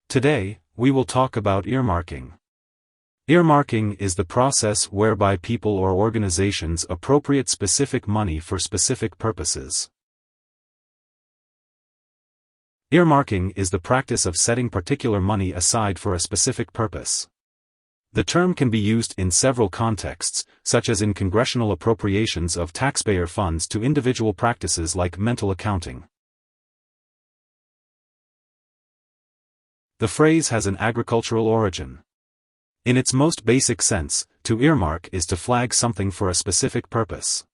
Today, we will talk about earmarking. Earmarking is the process whereby people or organizations appropriate specific money for specific purposes. Earmarking is the practice of setting particular money aside for a specific purpose. The term can be used in several contexts, such as in congressional appropriations of taxpayer funds to individual practices like mental accounting. The phrase has an agricultural origin. In its most basic sense, to earmark is to flag something for a specific purpose.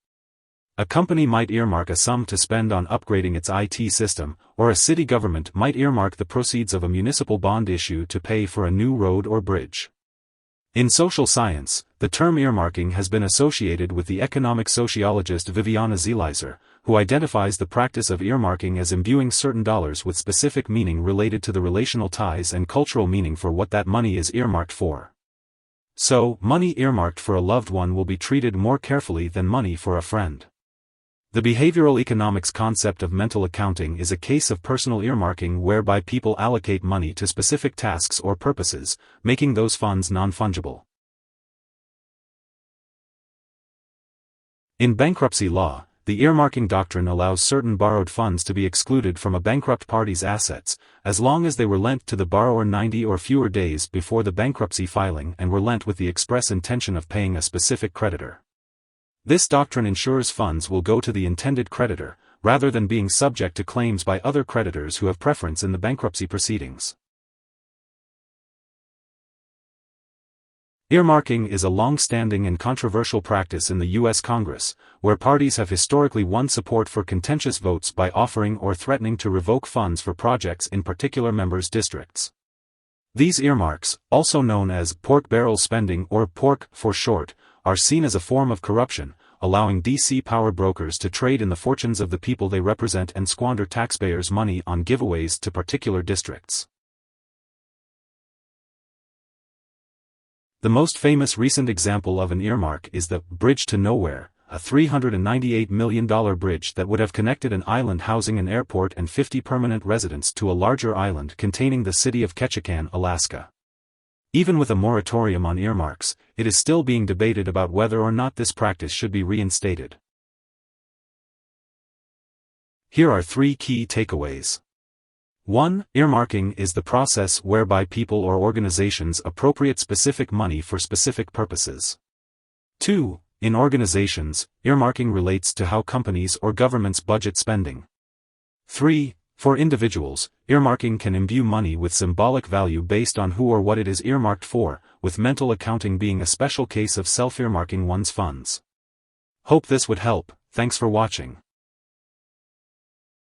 A company might earmark a sum to spend on upgrading its IT system, or a city government might earmark the proceeds of a municipal bond issue to pay for a new road or bridge. In social science, the term earmarking has been associated with the economic sociologist Viviana Zelizer, who identifies the practice of earmarking as imbuing certain dollars with specific meaning related to the relational ties and cultural meaning for what that money is earmarked for. So, money earmarked for a loved one will be treated more carefully than money for a friend. The behavioral economics concept of mental accounting is a case of personal earmarking whereby people allocate money to specific tasks or purposes, making those funds non-fungible. In bankruptcy law, the earmarking doctrine allows certain borrowed funds to be excluded from a bankrupt party's assets, as long as they were lent to the borrower 90 or fewer days before the bankruptcy filing and were lent with the express intention of paying a specific creditor. This doctrine ensures funds will go to the intended creditor, rather than being subject to claims by other creditors who have preference in the bankruptcy proceedings. Earmarking is a long-standing and controversial practice in the U.S. Congress, where parties have historically won support for contentious votes by offering or threatening to revoke funds for projects in particular members' districts. These earmarks, also known as pork barrel spending or pork for short, are seen as a form of corruption, allowing D.C. power brokers to trade in the fortunes of the people they represent and squander taxpayers' money on giveaways to particular districts. The most famous recent example of an earmark is the Bridge to Nowhere, a $398 million bridge that would have connected an island housing an airport and 50 permanent residents to a larger island containing the city of Ketchikan, Alaska. Even with a moratorium on earmarks, it is still being debated about whether or not this practice should be reinstated. Here are 3 key takeaways. 1. Earmarking is the process whereby people or organizations appropriate specific money for specific purposes. 2. In organizations, earmarking relates to how companies or governments budget spending. 3. For individuals, earmarking can imbue money with symbolic value based on who or what it is earmarked for, with mental accounting being a special case of self-earmarking one's funds. Hope this would help. Thanks for watching.